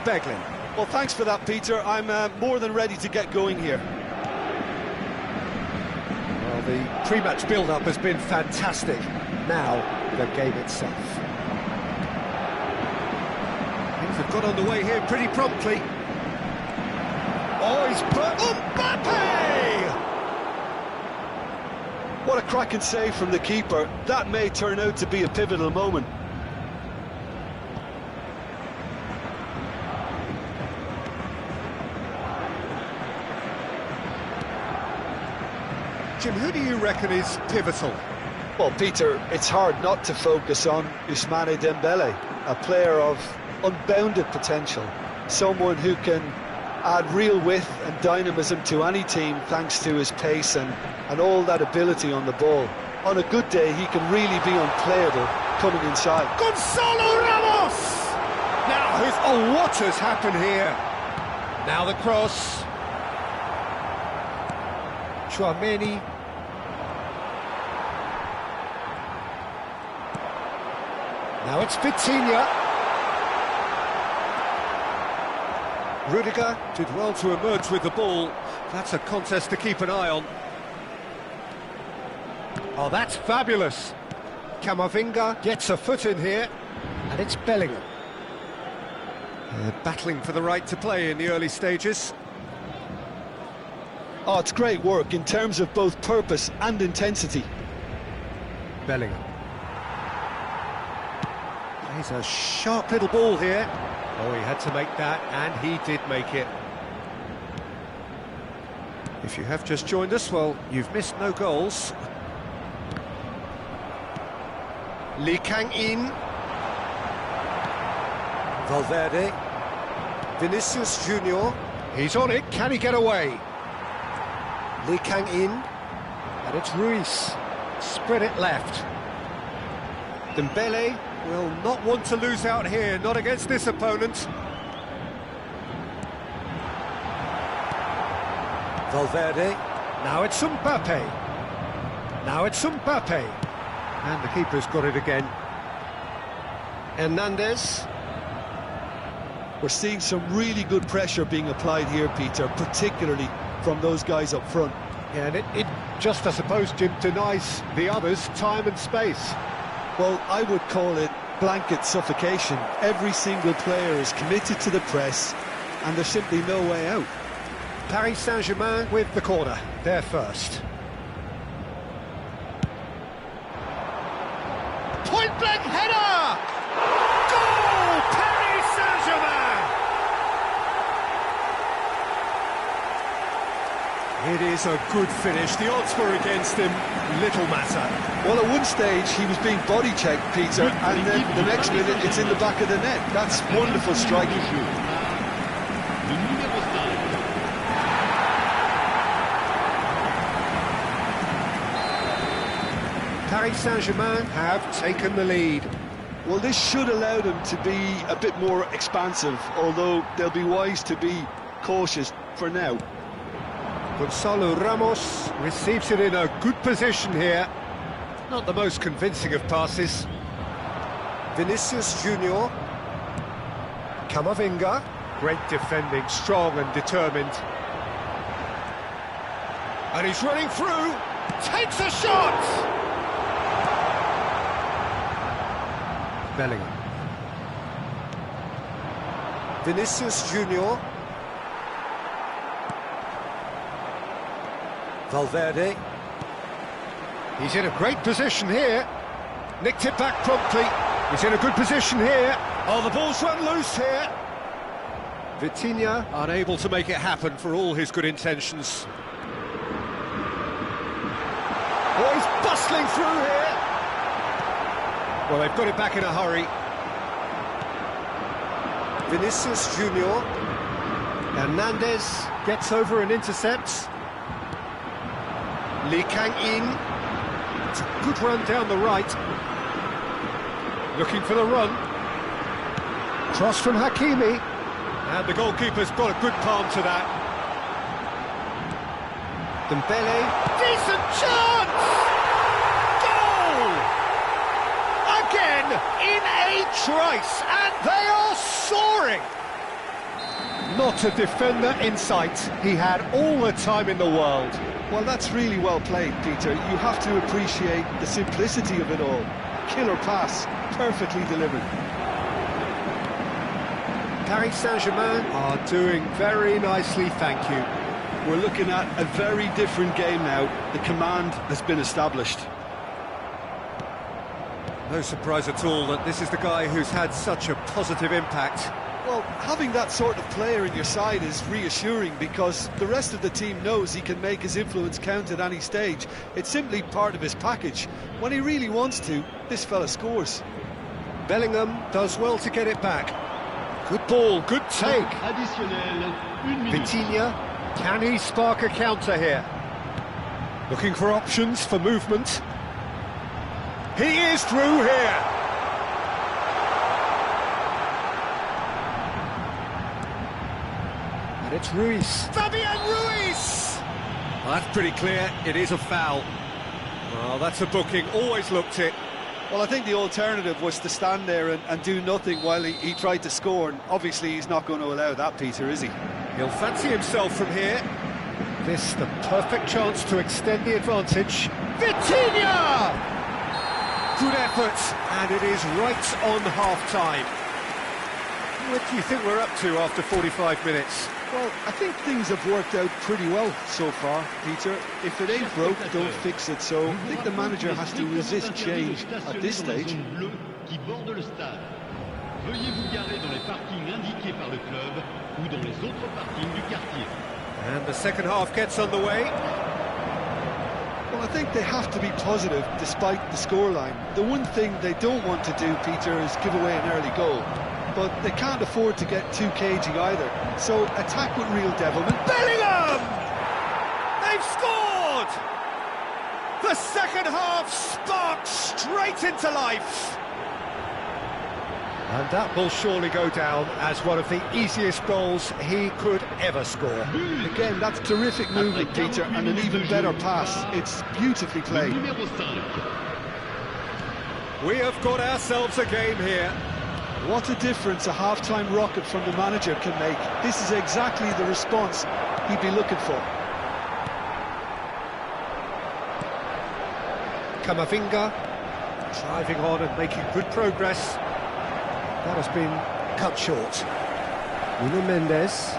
Beglin. Well, thanks for that, Peter. I'm more than ready to get going here. Well, the pre-match build-up has been fantastic. Now, the game itself. Things have got underway here pretty promptly. Oh, he's put Mbappe! What a cracking save from the keeper. That may turn out to be a pivotal moment. Jim, who do you reckon is pivotal? Well, Peter, it's hard not to focus on Ousmane Dembele, a player of unbounded potential, someone who can add real width and dynamism to any team thanks to his pace and all that ability on the ball. On a good day, he can really be unplayable coming inside. Gonzalo Ramos! Oh, what has happened here? Now the cross. Chouameni. Now it's Vitinha. Rudiger did well to emerge with the ball. That's a contest to keep an eye on. Oh, that's fabulous. Camavinga gets a foot in here, and it's Bellingham. They're battling for the right to play in the early stages. Oh, it's great work in terms of both purpose and intensity. Bellingham. He's a sharp little ball here. Oh, he had to make that, and he did make it. If you have just joined us, well, you've missed no goals. Lee Kang-in. Valverde. Vinicius Junior. He's on it, can he get away? Lee Kang-in. And it's Ruiz. Spread it left. Dembele will not want to lose out here, not against this opponent. Valverde. Now it's Mbappe. Now it's Mbappe. And the keeper's got it again. Hernandez. We're seeing some really good pressure being applied here, Peter, particularly from those guys up front. Yeah, and it just, I suppose, Jim, denies the others time and space. Well, I would call it blanket suffocation. Every single player is committed to the press, and there's simply no way out. Paris Saint-Germain with the corner, they're first. Point-blank header! Goal! Paris Saint-Germain! It is a good finish. The odds were against him. Little matter. Well, at one stage, he was being body-checked, Peter, and then the next minute, it's in the back of the net. That's wonderful striking. Paris Saint-Germain have taken the lead. Well, this should allow them to be a bit more expansive, although they'll be wise to be cautious for now. Gonzalo Ramos receives it in a good position here. Not the most convincing of passes. Vinicius Junior. Camavinga. Great defending, strong and determined. And he's running through. Takes a shot! Bellingham. Vinicius Junior. Valverde. He's in a great position here. Nicked it back promptly. He's in a good position here. Oh, the ball's run loose here. Vitinha unable to make it happen for all his good intentions. Oh, he's bustling through here. Well, they've got it back in a hurry. Vinicius Junior. Hernandez gets over and intercepts. Lee Kang-in. It's a good run down the right. Looking for the run. Cross from Hakimi. And the goalkeeper's got a good palm to that. Dembele. Decent chance! Goal! Again in a trice, and they are soaring! Not a defender in sight. He had all the time in the world. Well, that's really well played, Peter. You have to appreciate the simplicity of it all. Killer pass, perfectly delivered. Paris Saint-Germain are doing very nicely, thank you. We're looking at a very different game now. The command has been established. No surprise at all that this is the guy who's had such a positive impact. Well, having that sort of player in your side is reassuring because the rest of the team knows he can make his influence count at any stage. It's simply part of his package. When he really wants to, this fella scores. Bellingham does well to get it back. Good ball, good take. Vitinha, can he spark a counter here? Looking for options for movement. He is through here. And it's Ruiz. Fabian Ruiz! Well, that's pretty clear. It is a foul. Well, that's a booking. Always looked it. Well, I think the alternative was to stand there and do nothing while he tried to score, and obviously he's not going to allow that, Peter, is he? He'll fancy himself from here. This the perfect chance to extend the advantage. Vitinha! Good effort, and it is right on half-time. What do you think we're up to after 45 minutes? Well, I think things have worked out pretty well so far, Peter. If it ain't broke, don't fix it. So I think the manager has to resist change at this stage. And the second half gets underway. Well, I think they have to be positive despite the scoreline. The one thing they don't want to do, Peter, is give away an early goal. But they can't afford to get too cagey either. So attack with real devilment. Bellingham! They've scored! The second half sparks straight into life. And that will surely go down as one of the easiest goals he could ever score. Again, that's terrific movement, Peter, and an even better pass. It's beautifully played. We have got ourselves a game here. What a difference a half-time rocket from the manager can make. This is exactly the response he'd be looking for. Camavinga driving on and making good progress. That has been cut short. Nuno Mendes.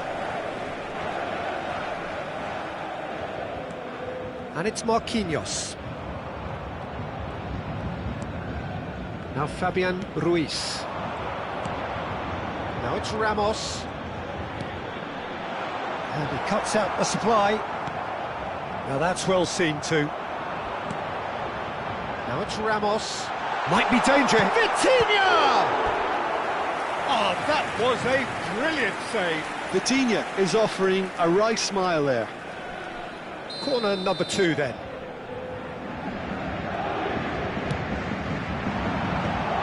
And it's Marquinhos. Now Fabian Ruiz. Now it's Ramos. And he cuts out the supply. Now that's well seen too. Now it's Ramos. Might be danger. Vitinha! Oh, that was a brilliant save. Vitinha is offering a wry smile there. Corner number 2 then.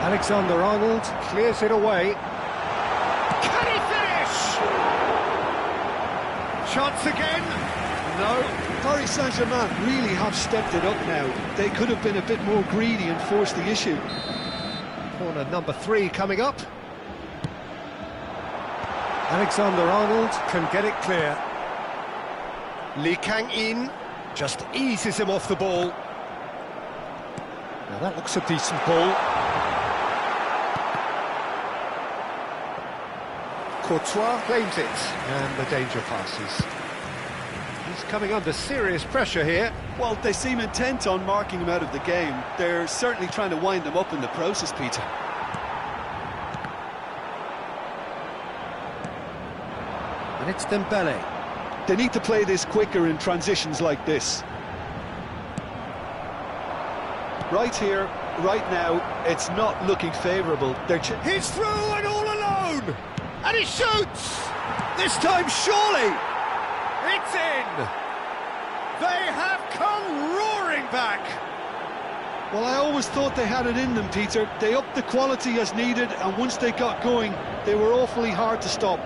Alexander-Arnold clears it away. Can he finish? Chance again? No. Paris Saint-Germain really have stepped it up now. They could have been a bit more greedy and forced the issue. Corner number 3 coming up. Alexander-Arnold can get it clear. Lee Kang-in just eases him off the ball. Now that looks a decent ball. Courtois claims it, and the danger passes. He's coming under serious pressure here. Well, they seem intent on marking him out of the game. They're certainly trying to wind him up in the process, Peter. And it's Dembele. They need to play this quicker in transitions like this. Right here, right now, it's not looking favourable. He's through and all alone! And he shoots! This time, surely! It's in! They have come roaring back! Well, I always thought they had it in them, Peter. They upped the quality as needed, and once they got going, they were awfully hard to stop.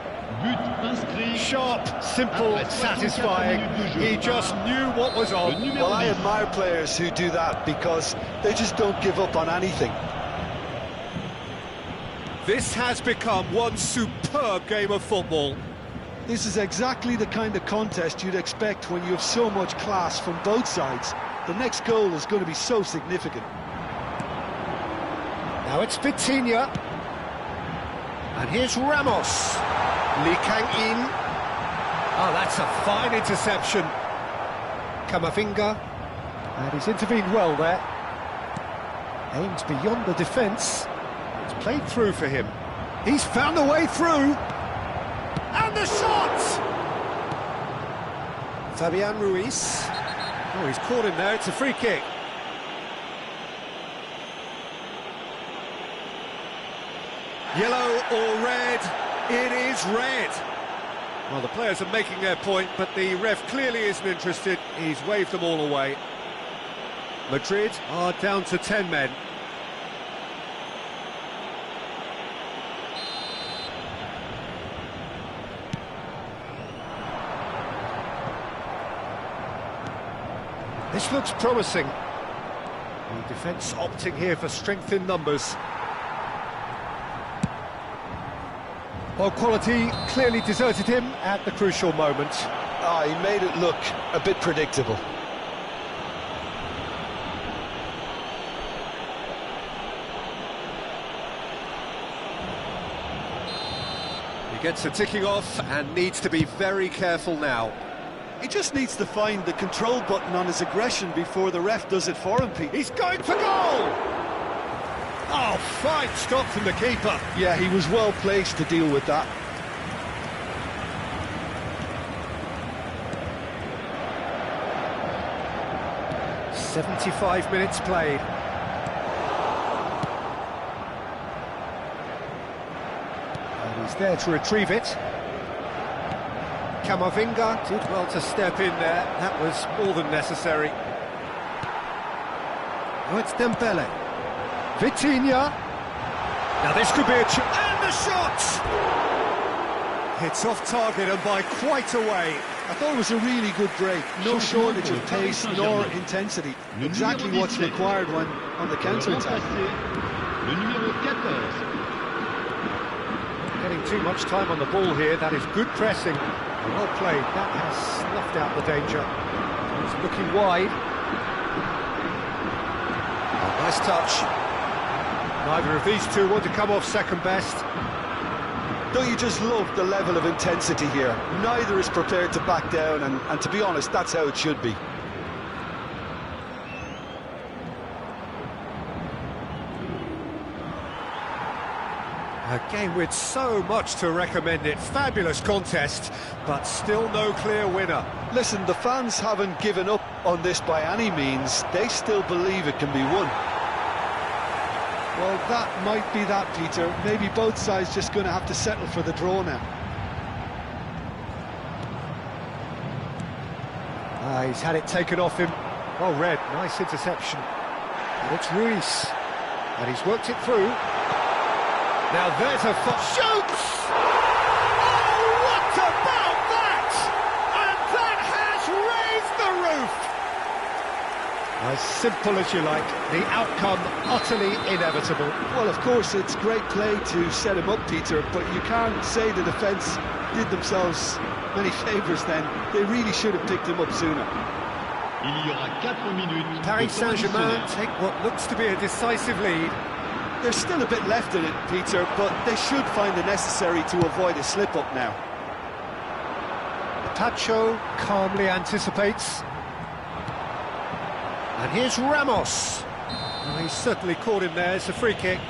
Sharp, simple, satisfying. He just knew what was on. Well, I admire players who do that because they just don't give up on anything. This has become one superb game of football. This is exactly the kind of contest you'd expect when you have so much class from both sides. The next goal is going to be so significant. Now it's Vitinha. And here's Ramos. Lee Kang-in. Oh, that's a fine interception. Camavinga. And he's intervened well there. Aims beyond the defence. It's played through for him. He's found a way through. And the shot! Fabian Ruiz. Oh, he's caught him there. It's a free kick. Yellow or red? It is red. Well, the players are making their point, but the ref clearly isn't interested. He's waved them all away. Madrid are down to 10 men. This looks promising. The defence opting here for strength in numbers. Well, quality clearly deserted him at the crucial moment. Ah, he made it look a bit predictable. He gets a ticking off and needs to be very careful now. He just needs to find the control button on his aggression before the ref does it for him, Pete. He's going for goal! Oh, fine stop from the keeper. Yeah, he was well placed to deal with that. "75 minutes played. And he's there to retrieve it. Camavinga did well to step in there. That was more than necessary. Oh, it's Dembele. Vitinha. Now this could be a and the shot! It's off target and by quite a way. I thought it was a really good break. No shortage of pace nor intensity. Exactly what's required when on the counter-attack. Getting too much time on the ball here. That is good pressing. Well played. That has snuffed out the danger. He's looking wide. Oh, nice touch. Neither of these two want to come off second best. Don't you just love the level of intensity here? Neither is prepared to back down, and to be honest, that's how it should be. A game with so much to recommend it. Fabulous contest, but still no clear winner. Listen, the fans haven't given up on this by any means. They still believe it can be won. Well, that might be that, Peter. Maybe both sides just going to have to settle for the draw now. He's had it taken off him. Well read, nice interception. And it's Ruiz. And he's worked it through. Now there's a shoots! Oh, what about that? And that has raised the roof! As simple as you like, the outcome utterly inevitable. Well, of course, it's great play to set him up, Peter, but you can't say the defence did themselves many favours then. They really should have picked him up sooner. Paris Saint-Germain take what looks to be a decisive lead. There's still a bit left in it, Peter, but they should find the necessary to avoid a slip-up now. Tacho calmly anticipates. And here's Ramos. Oh, he's certainly caught him there. It's a free kick.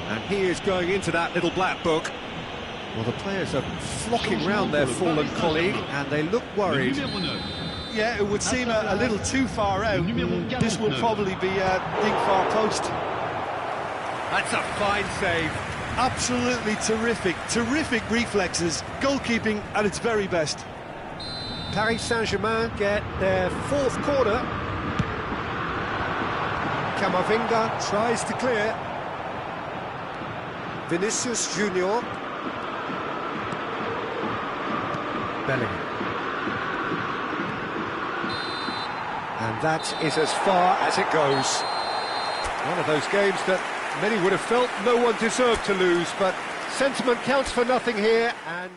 And he is going into that little black book. Well, the players are flocking round their fallen colleague, and they look worried. Yeah, it would seem a little too far out. This will probably be a big far post. That's a fine save. Absolutely terrific. Terrific reflexes. Goalkeeping at its very best. Paris Saint-Germain get their fourth corner. Camavinga tries to clear. Vinicius Junior. Bellingham. And that is as far as it goes. One of those games that Many would have felt no one deserved to lose, but sentiment counts for nothing here, and...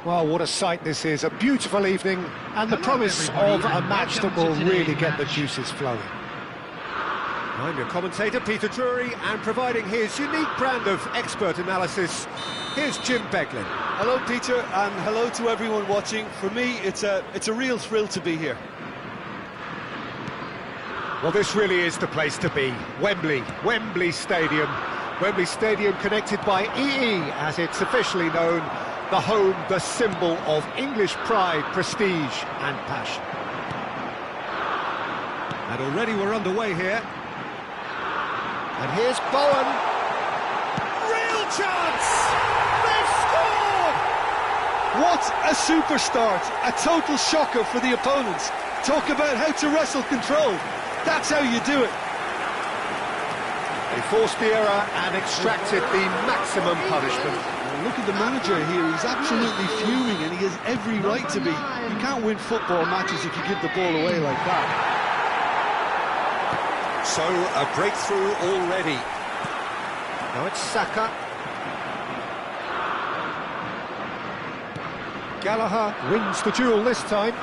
Well, what a sight this is, a beautiful evening, and the promise of a match that will really get the juices flowing. I'm your commentator, Peter Drury, and providing his unique brand of expert analysis, here's Jim Beglin. Hello, Peter, and hello to everyone watching. For me, it's a real thrill to be here. Well, this really is the place to be. Wembley Stadium. Wembley Stadium connected by EE, as it's officially known. The home, the symbol of English pride, prestige and passion. And already we're underway here. And here's Bowen. Real chance! They've scored! What a super start! A total shocker for the opponents. Talk about how to wrestle control. That's how you do it. They forced the error and extracted the maximum punishment. look at the manager here. He's absolutely fuming, and he has every right to be. You can't win football matches if you give the ball away like that. So, a breakthrough already. Now it's Saka. Gallagher wins the duel this time.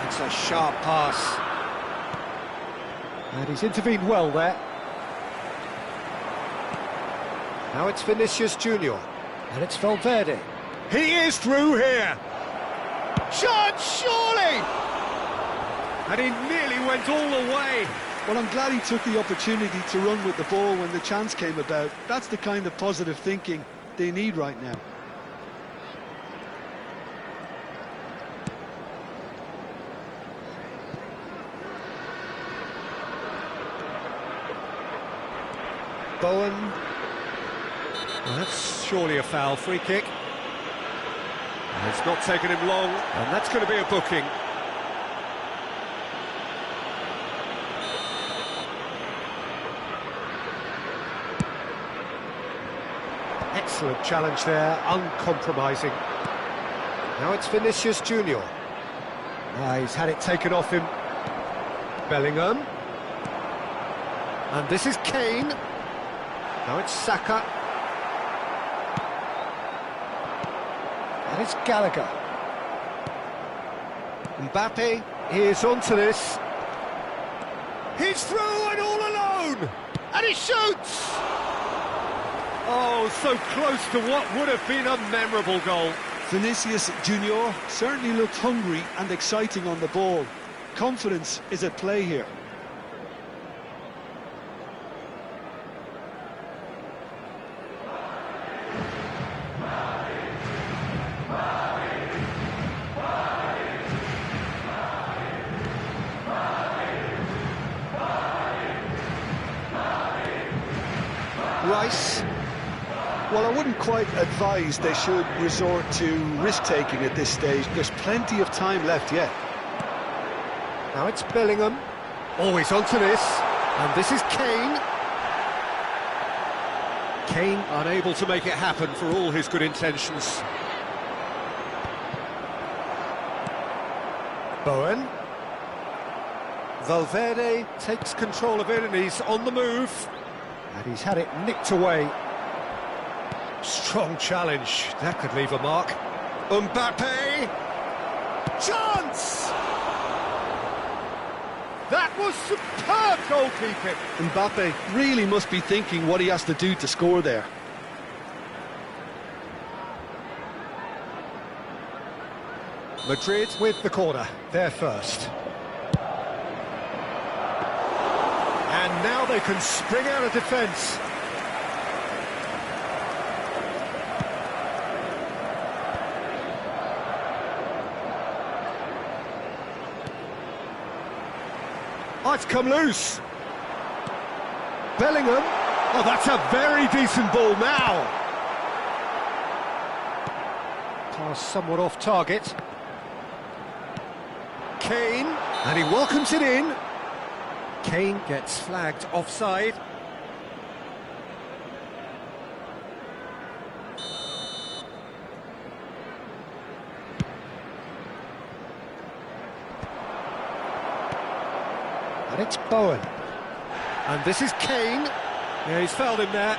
That's a sharp pass. And he's intervened well there. Now it's Vinicius Junior. And it's Valverde. He is through here. Chance, surely! And he nearly went all the way. Well, I'm glad he took the opportunity to run with the ball when the chance came about. That's the kind of positive thinking they need right now. Bowen. Well, that's surely a foul. Free kick. And it's not taken him long, and that's going to be a booking. Excellent challenge there, uncompromising. Now it's Vinicius Junior. He's had it taken off him. Bellingham. And this is Kane. Now it's Saka. And it's Gallagher. Mbappe is onto this. He's through and all alone! And he shoots! Oh, so close to what would have been a memorable goal. Vinicius Junior certainly looked hungry and exciting on the ball. Confidence is at play here. Rice. Well, I wouldn't quite advise they should resort to risk-taking at this stage. There's plenty of time left yet. Now it's Bellingham. Always onto this. And this is Kane. Kane unable to make it happen for all his good intentions. Bowen. Valverde takes control of it and he's on the move. And he's had it nicked away. Strong challenge. That could leave a mark. Mbappe! Chance! That was superb goalkeeping. Mbappe really must be thinking what he has to do to score there. Madrid with the corner. They're first. And now they can spring out of defence. Oh, it's come loose. Bellingham. Oh, that's a very decent ball now. Pass somewhat off target. Kane, and he welcomes it in. Kane gets flagged offside. And it's Bowen. And this is Kane. Yeah, he's fouled him there.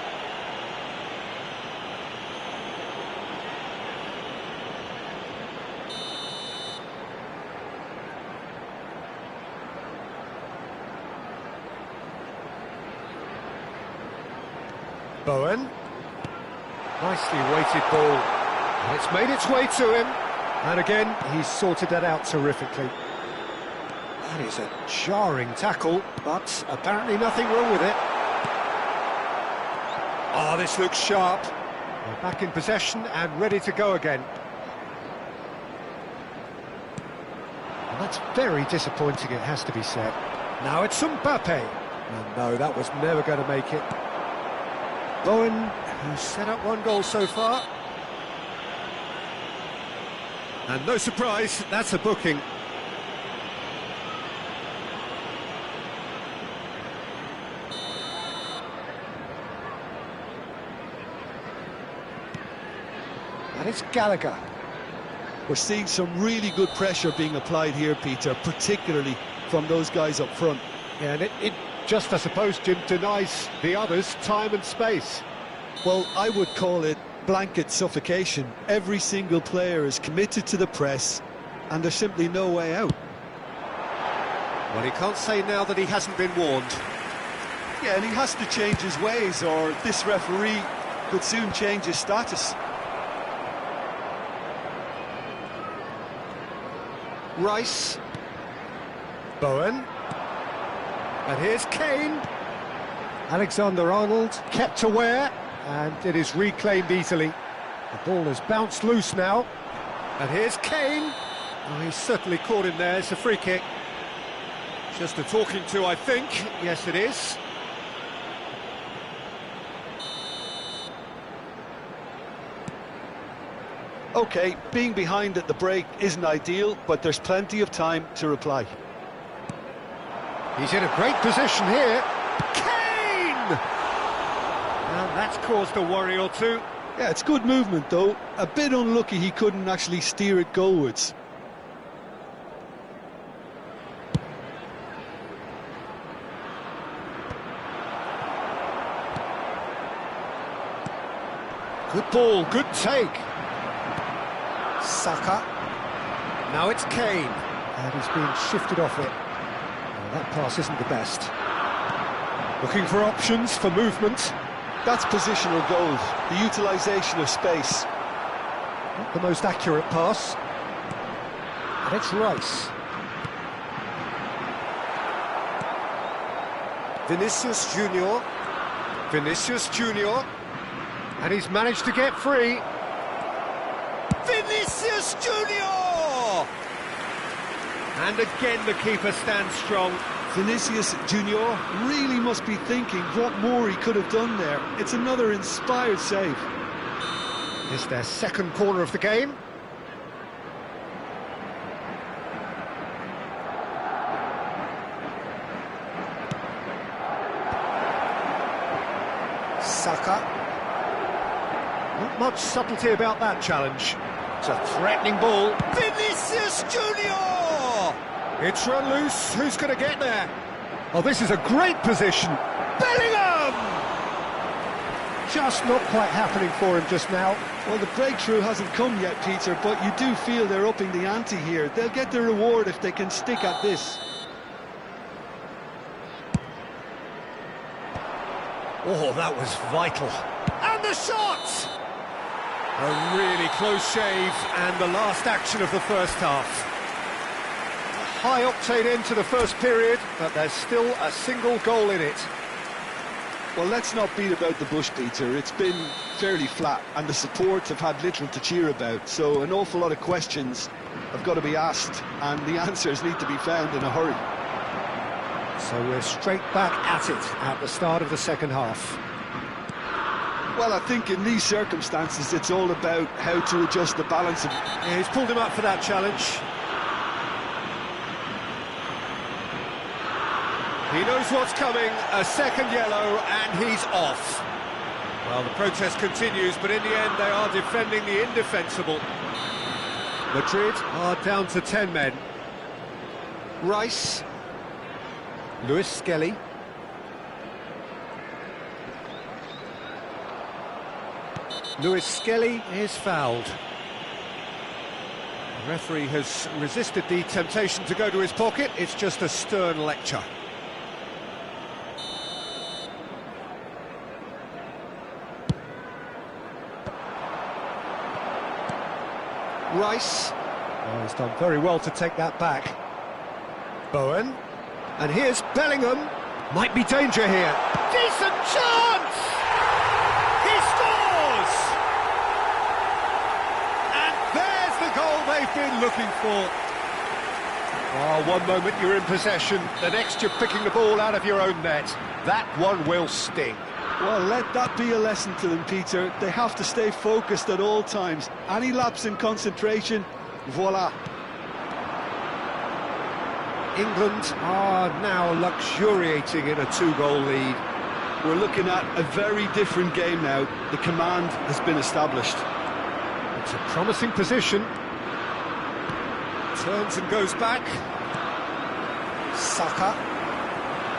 Bowen. Nicely weighted ball. And it's made its way to him. And again, he's sorted that out terrifically. That is a jarring tackle, but apparently nothing wrong with it. Oh, this looks sharp. They're back in possession and ready to go again. And that's very disappointing, it has to be said. Now it's Mbappe. And no, that was never going to make it. Bowen, who's set up one goal so far. And no surprise, that's a booking. And it's Gallagher. We're seeing some really good pressure being applied here, Peter, particularly from those guys up front. Yeah, and it just, I suppose, Jim, denies the others time and space. Well, I would call it blanket suffocation. Every single player is committed to the press, and there's simply no way out. Well, he can't say now that he hasn't been warned. Yeah, and he has to change his ways, or this referee could soon change his status. Rice. Bowen. And here's Kane. Alexander-Arnold kept aware, and it is reclaimed easily. The ball has bounced loose now. And here's Kane. Oh, he's certainly caught him there. It's a free kick. Just a talking to, I think. Yes, it is. OK, being behind at the break isn't ideal, but there's plenty of time to reply. He's in a great position here. Kane! Well, that's caused a worry or two. Yeah, it's good movement, though. A bit unlucky he couldn't actually steer it goalwards. Good ball, good take. Saka. Now it's Kane. And he's being shifted off it. Well, that pass isn't the best. Looking for options for movement. That's positional goals, the utilisation of space. Not the most accurate pass. And it's Rice. Vinicius Junior. Vinicius Junior. And he's managed to get free. Vinicius Junior! And again the keeper stands strong. Vinicius Junior really must be thinking what more he could have done there. It's another inspired save. It's their second corner of the game. Saka. Not much subtlety about that challenge. It's a threatening ball. Vinicius Junior! It's run loose. Who's going to get there? Oh, this is a great position. Bellingham! Just not quite happening for him just now. Well, the breakthrough hasn't come yet, Peter, but you do feel they're upping the ante here. They'll get the reward if they can stick at this. Oh, that was vital. And the shot! A really close shave, and the last action of the first half. A high-octane end to the first period, but there's still a single goal in it. Well, let's not beat about the bush, Peter. It's been fairly flat, and the supports have had little to cheer about, so an awful lot of questions have got to be asked, and the answers need to be found in a hurry. So we're straight back at it at the start of the second half. Well, I think in these circumstances it's all about how to adjust the balance of... Yeah, he's pulled him up for that challenge. He knows what's coming, a second yellow, and he's off. Well, the protest continues, but in the end they are defending the indefensible. Madrid are down to 10 men. Rice. Lewis Skelly. Lewis Skelly is fouled. The referee has resisted the temptation to go to his pocket. It's just a stern lecture. Rice. Oh, he's done very well to take that back. Bowen. And here's Bellingham. Might be danger here. Decent chance! He scores! And there's the goal they've been looking for. Oh, one moment you're in possession, the next you're picking the ball out of your own net. That one will sting. Well, let that be a lesson to them, Peter. They have to stay focused at all times. Any lapse in concentration, voila. England are now luxuriating in a two-goal lead. We're looking at a very different game now. The command has been established. It's a promising position. Turns and goes back. Saka.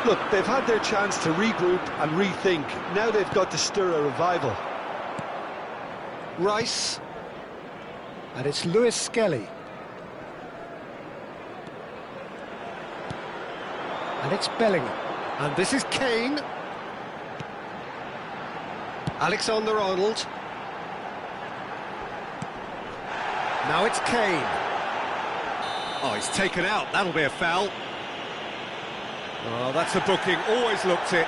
Look, they've had their chance to regroup and rethink. Now they've got to stir a revival. Rice. And it's Lewis Skelly. And it's Bellingham. And this is Kane. Alexander-Arnold. Now it's Kane. Oh, he's taken out. That'll be a foul. Oh, that's a booking. Always looked it.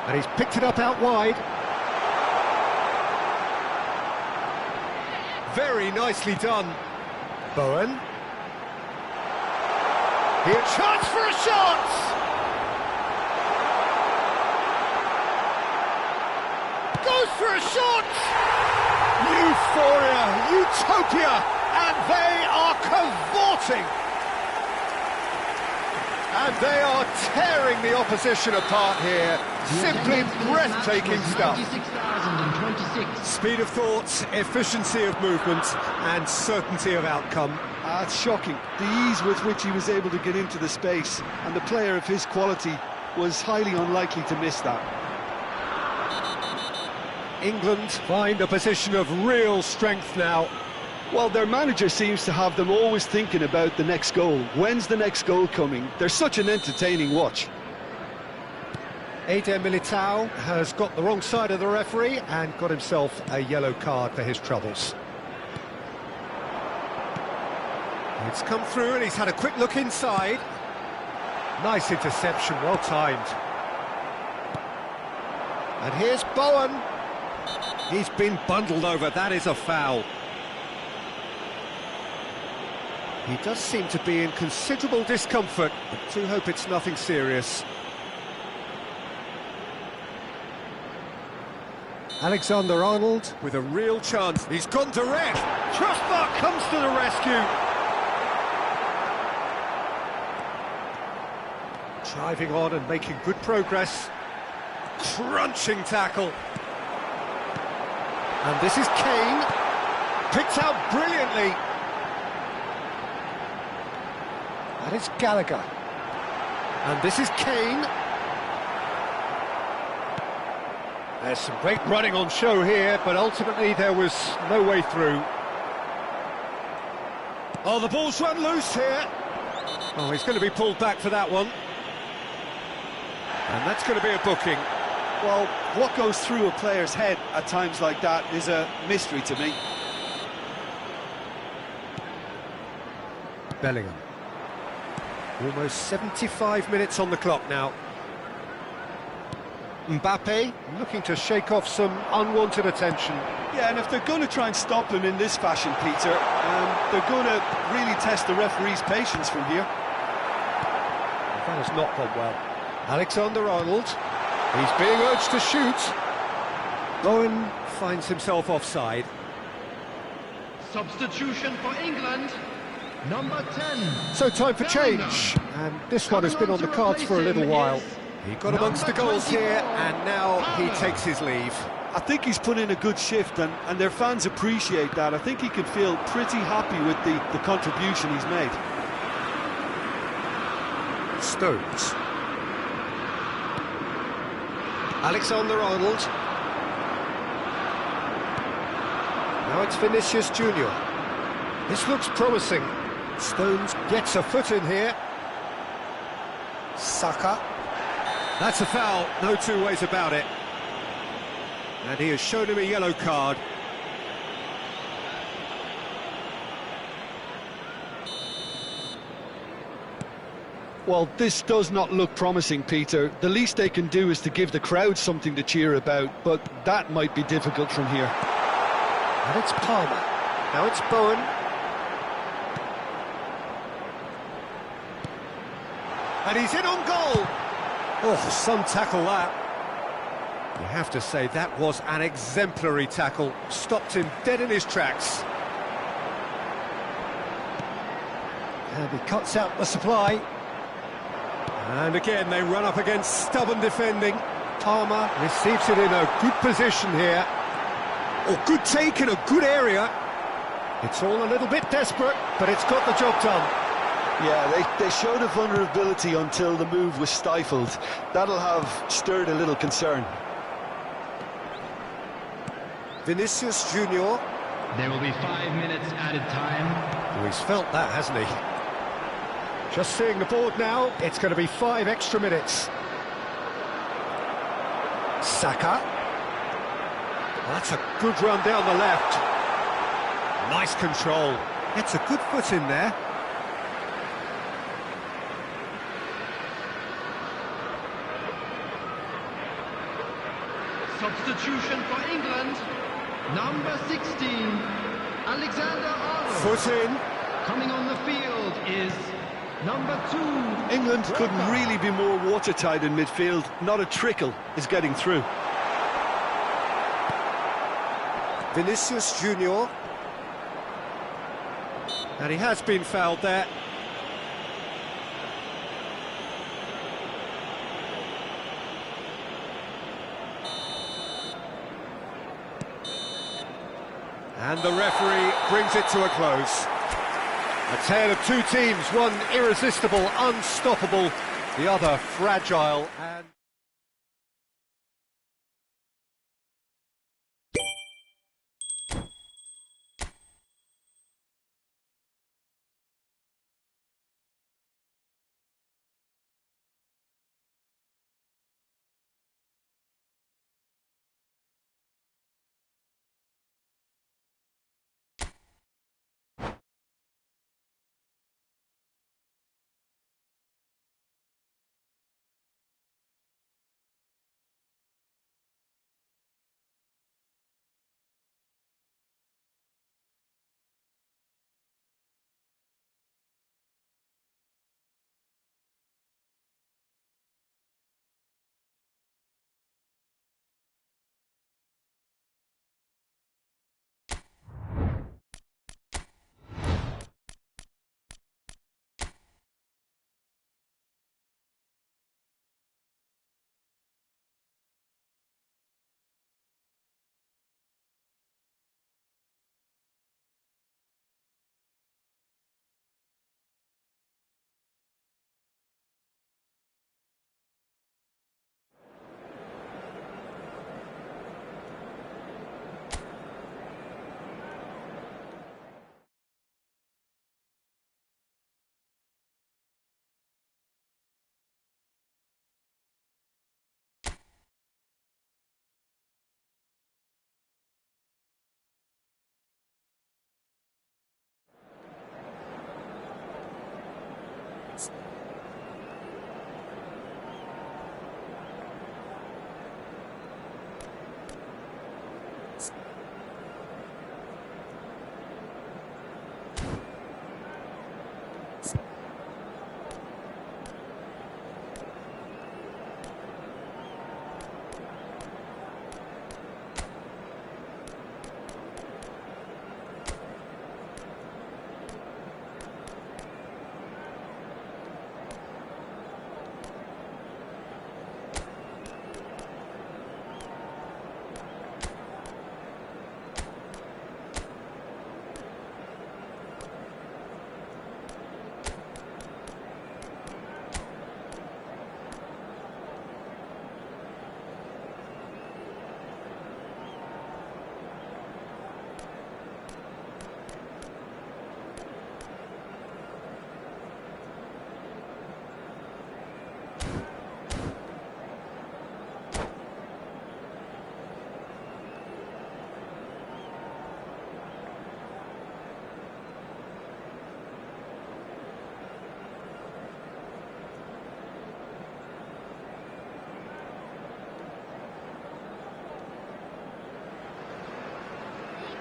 And he's picked it up out wide. Very nicely done. Bowen. Here, chance for a shot! Goes for a shot! Euphoria, utopia, and they are cavorting. And they are tearing the opposition apart here. Simply breathtaking stuff. Speed of thought, efficiency of movement, and certainty of outcome. It's shocking, the ease with which he was able to get into the space, and the player of his quality was highly unlikely to miss that. England find a position of real strength now. Well, their manager seems to have them always thinking about the next goal. When's the next goal coming? They're such an entertaining watch. Eder Militao has got the wrong side of the referee and got himself a yellow card for his troubles. It's come through and he's had a quick look inside. Nice interception, well timed. And here's Bowen. He's been bundled over, that is a foul. He does seem to be in considerable discomfort, but do hope it's nothing serious. Alexander-Arnold with a real chance. He's gone direct. Trustmark comes to the rescue. Driving on and making good progress. Crunching tackle. And this is Kane. Picked out brilliantly. And it's Gallagher. And this is Kane. There's some great running on show here, but ultimately there was no way through. Oh, the ball's run loose here. Oh, he's going to be pulled back for that one. And that's going to be a booking. Well, what goes through a player's head at times like that is a mystery to me. Bellingham. Almost 75 minutes on the clock now. Mbappe looking to shake off some unwanted attention. Yeah, and if they're going to try and stop him in this fashion, Peter, they're going to really test the referee's patience from here. That has not gone well. Alexander-Arnold, he's being urged to shoot. Bowen finds himself offside. Substitution for England, number 10. So time for change, and this one has been on the cards for a little while. He got amongst the goals here, and now he takes his leave. I think he's put in a good shift, and their fans appreciate that. I think he can feel pretty happy with the contribution he's made. Stones. Alexander-Arnold. Now it's Vinicius Junior. This looks promising. Stones gets a foot in here. Saka. That's a foul, no two ways about it. And he has shown him a yellow card. Well, this does not look promising, Peter. The least they can do is to give the crowd something to cheer about, but that might be difficult from here. And it's Palmer. Now it's Bowen. And he's in on goal. Oh, some tackle that. You have to say that was an exemplary tackle. Stopped him dead in his tracks. And he cuts out the supply. And again, they run up against stubborn defending. Palmer receives it in a good position here. Oh, good take in a good area. It's all a little bit desperate, but it's got the job done. Yeah, they showed a vulnerability until the move was stifled. That'll have stirred a little concern. Vinicius Junior. There will be 5 minutes added time. Oh, he's felt that, hasn't he? Just seeing the board now, it's going to be 5 extra minutes. Saka. Well, that's a good run down the left. Nice control. Gets a good foot in there. Substitution for England. Number 16, Alexander-Arnold. Foot in. Coming on the field is number 2. England couldn't really be more watertight in midfield. Not a trickle is getting through. Vinicius Junior. And he has been fouled there. And the referee brings it to a close. A tale of two teams, one irresistible, unstoppable, the other fragile and...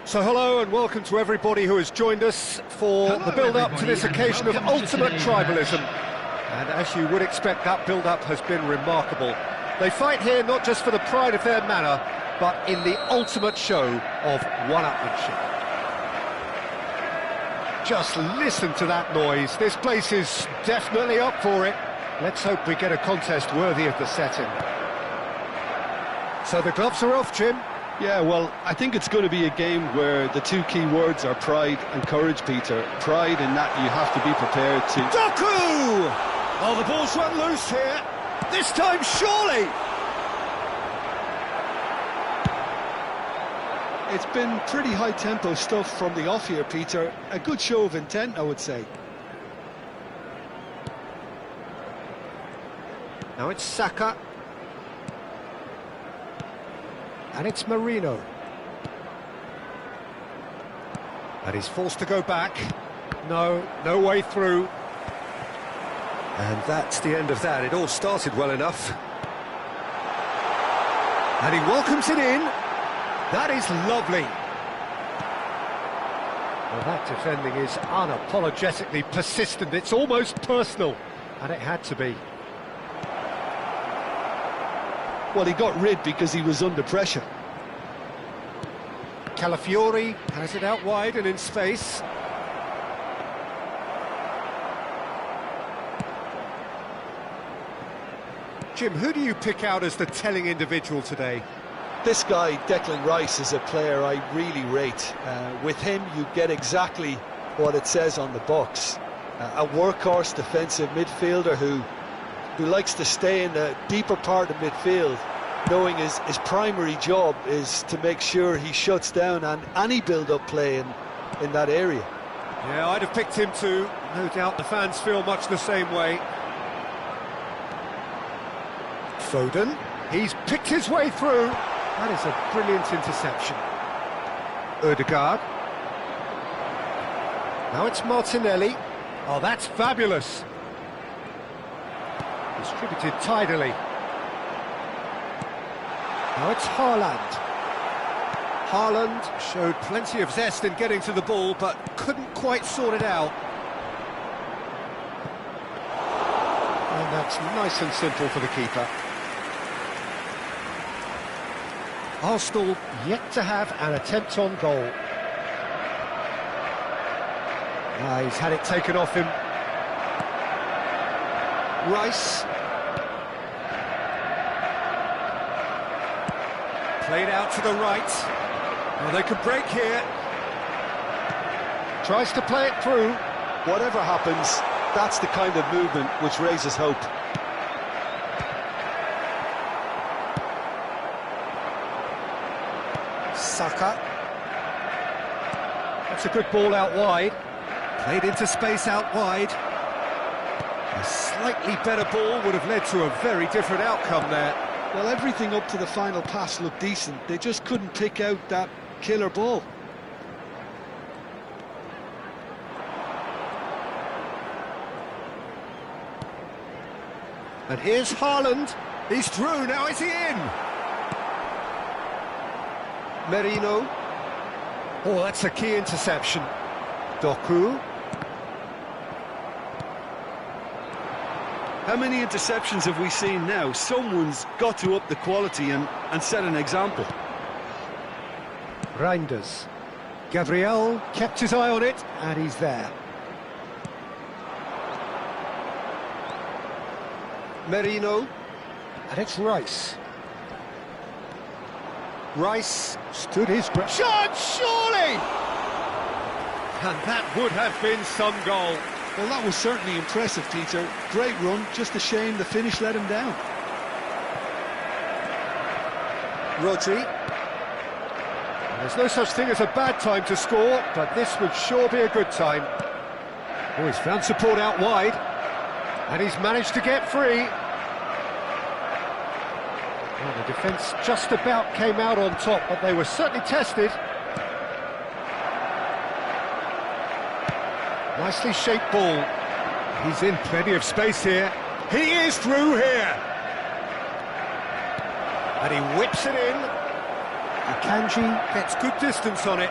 So hello and welcome to everybody who has joined us for the build-up to this occasion of ultimate tribalism. And as you would expect, that build-up has been remarkable. They fight here not just for the pride of their manor, but in the ultimate show of one-upmanship. Just listen to that noise. This place is definitely up for it. Let's hope we get a contest worthy of the setting. So the gloves are off, Jim. Yeah, well, I think it's going to be a game where the two key words are pride and courage, Peter. Pride in that you have to be prepared to... Doku! Oh, the ball's run loose here. This time, surely! It's been pretty high-tempo stuff from the off here, Peter. A good show of intent, I would say. Now it's Saka. And it's Marino. And he's forced to go back. No way through. And that's the end of that. It all started well enough. And he welcomes it in. That is lovely. Well, that defending is unapologetically persistent. It's almost personal. And it had to be. Well, he got rid because he was under pressure. Calafiori has it out wide and in space. Jim, who do you pick out as the telling individual today? This guy, Declan Rice, is a player I really rate. With him, you get exactly what it says on the box. A workhorse defensive midfielder who likes to stay in the deeper part of midfield, knowing his primary job is to make sure he shuts down any build-up play in that area. Yeah, I'd have picked him too. No doubt the fans feel much the same way. Foden, he's picked his way through. That is a brilliant interception. Ødegaard. Now it's Martinelli. Oh, that's fabulous. Distributed tidily. Now it's Haaland. Haaland showed plenty of zest in getting to the ball, but couldn't quite sort it out. And that's nice and simple for the keeper. Arsenal yet to have an attempt on goal. He's had it taken off him. Rice. Played out to the right. Well, they could break here. Tries to play it through. Whatever happens, that's the kind of movement which raises hope. Saka. That's a good ball out wide. Played into space out wide. A slightly better ball would have led to a very different outcome there. Well, everything up to the final pass looked decent. They just couldn't pick out that killer ball. And here's Haaland. He's through, now is he in? Merino. Oh, that's a key interception. Doku. How many interceptions have we seen now? Someone's got to up the quality and set an example. Reinders. Gabriel kept his eye on it, and he's there. Merino. And it's Rice. Rice stood his ground. Shot, surely! And that would have been some goal. Well, that was certainly impressive, Peter. Great run, just a shame the finish let him down. Rodri. There's no such thing as a bad time to score, but this would sure be a good time. Oh, he's found support out wide, and he's managed to get free. Well, the defence just about came out on top, but they were certainly tested. Nicely shaped ball. He's in plenty of space here. He is through here. And he whips it in. Akanji gets good distance on it.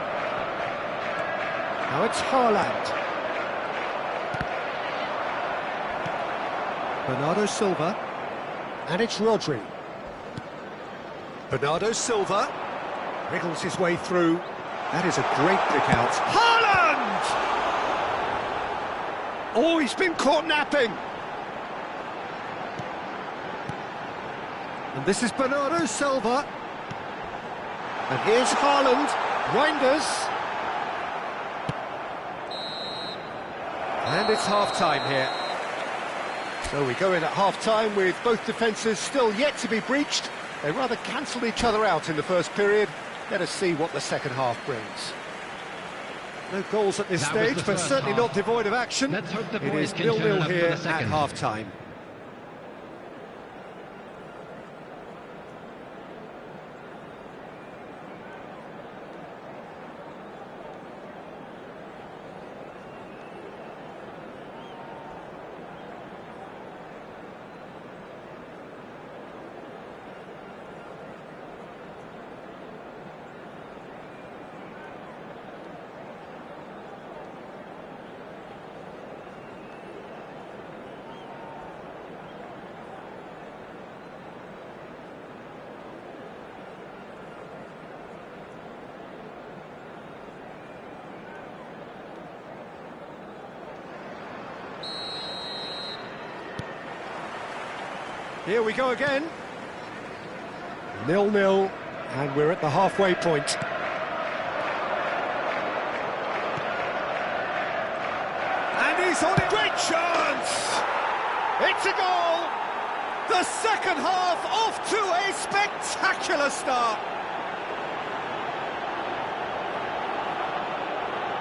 Now it's Haaland. Bernardo Silva. And it's Rodri. Bernardo Silva wriggles his way through. That is a great pick out. Haaland! Oh, he's been caught napping. And this is Bernardo Silva. And here's Haaland. Reinders. And it's half-time here. So we go in at half-time with both defences still yet to be breached. They rather cancelled each other out in the first period. Let us see what the second half brings. No goals at this stage, but certainly not devoid of action. Let's hope the It boys is can turn 0-0 up for here the at second. half-time. Here we go again. 0-0, and we're at the halfway point. And he's on it. Great chance! It's a goal! The second half off to a spectacular start.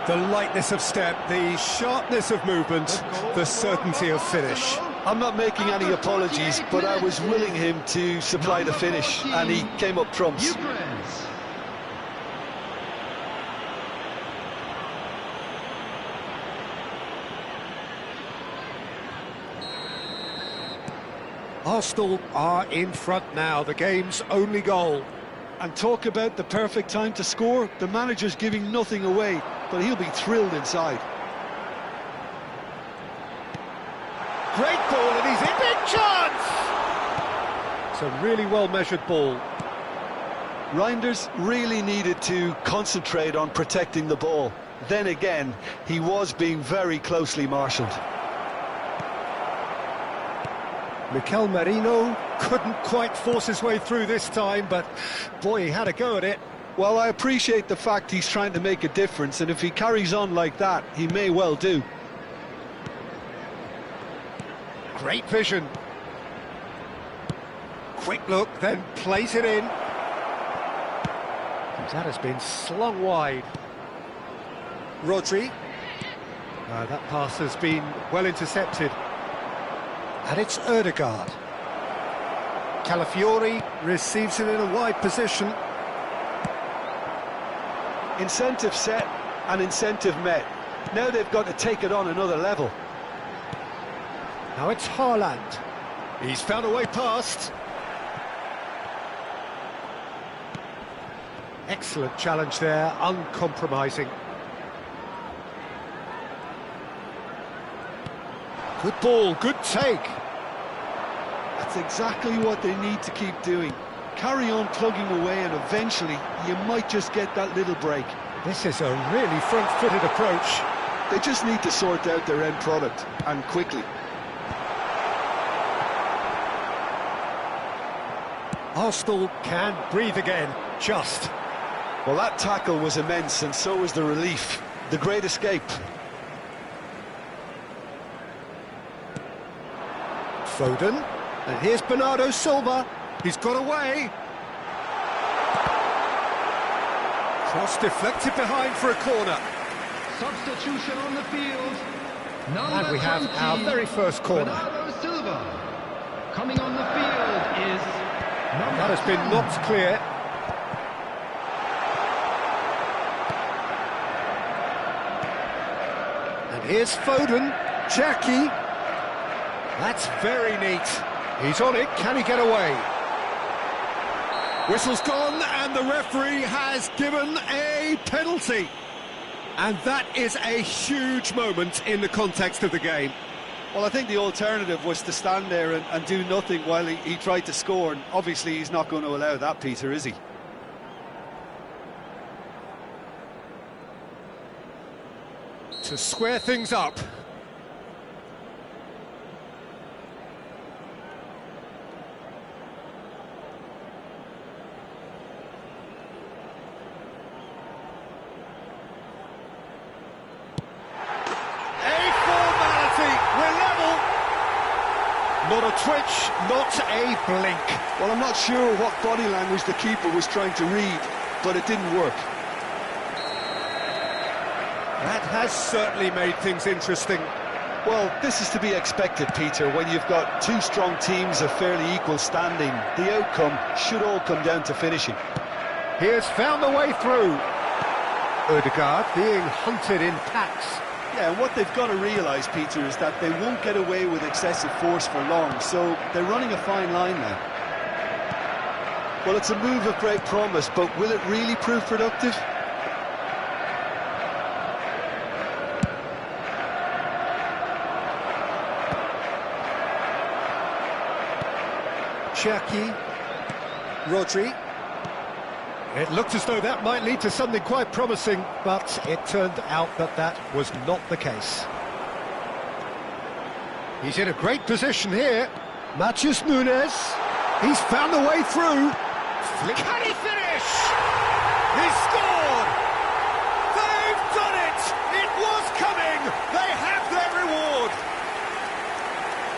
The lightness of step, the sharpness of movement, the certainty of finish. I'm not making any apologies, but I was willing him to supply the finish, and he came up trumps. Arsenal are in front now, the game's only goal. And talk about the perfect time to score. The manager's giving nothing away, but he'll be thrilled inside. Great ball, and he's in. Big chance! It's a really well-measured ball. Reinders really needed to concentrate on protecting the ball. Then again, he was being very closely marshalled. Mikel Merino couldn't quite force his way through this time, but boy, he had a go at it. Well, I appreciate the fact he's trying to make a difference, and if he carries on like that, he may well do. Great vision. Quick look, then plays it in. That has been slung wide. Rodri. That pass has been well intercepted. And it's Ødegaard. Calafiori receives it in a wide position. Incentive set and incentive met. Now they've got to take it on another level. Now it's Haaland. He's found a way past. Excellent challenge there, uncompromising. Good ball, good take. That's exactly what they need to keep doing. Carry on plugging away, and eventually you might just get that little break. This is a really front-footed approach. They just need to sort out their end product, and quickly. Arsenal can breathe again, just. Well, that tackle was immense, and so was the relief. The great escape. Foden, and here's Bernardo Silva. He's got away. Cross deflected behind for a corner. Substitution on the field. And we have our very first corner. Bernardo Silva. Coming on the field is number That has been 10. knocked clear. And here's Foden. Jackie. That's very neat. He's on it. Can he get away? Whistle's gone, and the referee has given a penalty. And that is a huge moment in the context of the game. Well, I think the alternative was to stand there and do nothing while he tried to score, and obviously he's not going to allow that, Peter, is he? To square things up. a twitch, not a blink. Well, I'm not sure what body language the keeper was trying to read, but it didn't work. That has certainly made things interesting. Well, this is to be expected, Peter, when you've got two strong teams of fairly equal standing. The outcome should all come down to finishing. He has found the way through. Ødegaard being hunted in packs. Yeah, and what they've got to realise, Peter, is that they won't get away with excessive force for long, so they're running a fine line now. Well, it's a move of great promise, but will it really prove productive? Cherki, Rodri. It looked as though that might lead to something quite promising, but it turned out that that was not the case. He's in a great position here. Matheus Nunes. He's found the way through. Can he finish? He scored! They've done it! It was coming! They have their reward!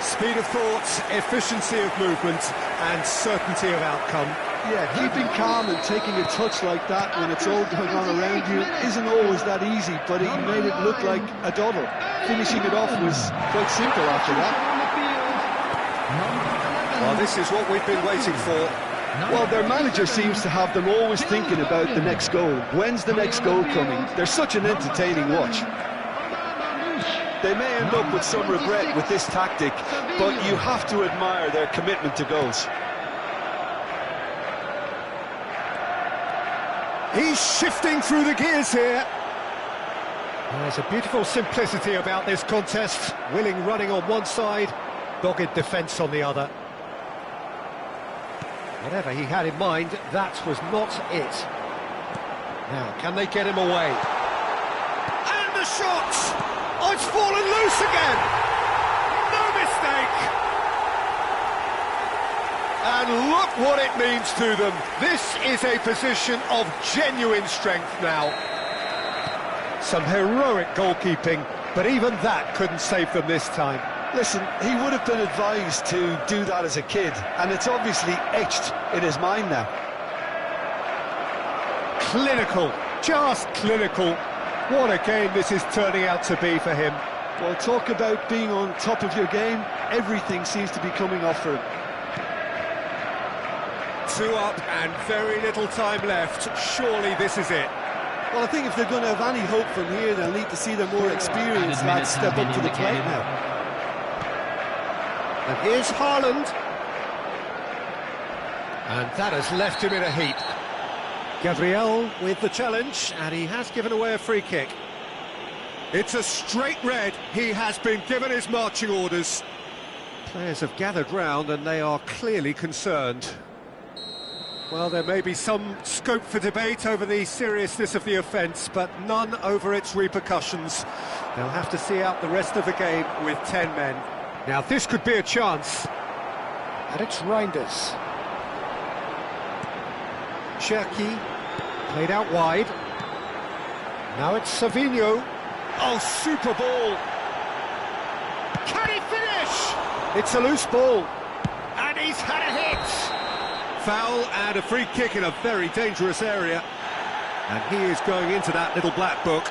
Speed of thought, efficiency of movement, and certainty of outcome. Yeah, keeping calm and taking a touch like that when it's all going on around you isn't always that easy, but he made it look like a double. Finishing it off was quite simple after that. Well, this is what we've been waiting for. Well, their manager seems to have them always thinking about the next goal. When's the next goal coming? They're such an entertaining watch. They may end up with some regret with this tactic, but you have to admire their commitment to goals. He's shifting through the gears here. There's a beautiful simplicity about this contest. Willing running on one side, dogged defence on the other. Whatever he had in mind, that was not it. Now, can they get him away? And the shot! Oh, it's fallen loose again! No mistake! And look what it means to them. This is a position of genuine strength now. Some heroic goalkeeping, but even that couldn't save them this time. Listen, he would have been advised to do that as a kid, and it's obviously etched in his mind now. Clinical, just clinical. What a game this is turning out to be for him. Well, talk about being on top of your game. Everything seems to be coming off for him. 2 up and very little time left. Surely this is it. Well, I think if they're going to have any hope from here, they'll need to see the more experienced lads step up to the plate now. And here's Haaland. And that has left him in a heap. Gabriel with the challenge, and he has given away a free kick. It's a straight red. He has been given his marching orders. Players have gathered round and they are clearly concerned. Well, there may be some scope for debate over the seriousness of the offence, but none over its repercussions. They'll have to see out the rest of the game with 10 men. Now, this could be a chance. And it's Reinders. Cherki, played out wide. Now it's Savinho. Oh, super ball. Can he finish? It's a loose ball. And he's had a hit. Foul and a free kick in a very dangerous area. And he is going into that little black book.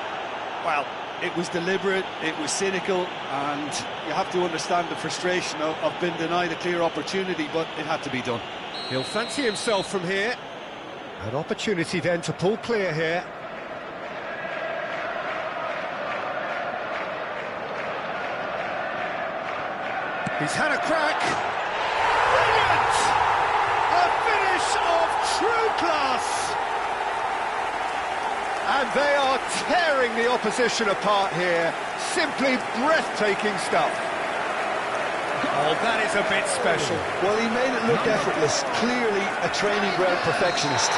Well, it was deliberate, it was cynical, and you have to understand the frustration of being denied a clear opportunity, but it had to be done. He'll fancy himself from here. An opportunity then to pull clear here. He's had a crack. Brilliant! A finish of true class. And they are tearing the opposition apart here. Simply breathtaking stuff. Oh, that is a bit special. Well, he made it look effortless. Clearly a training ground perfectionist.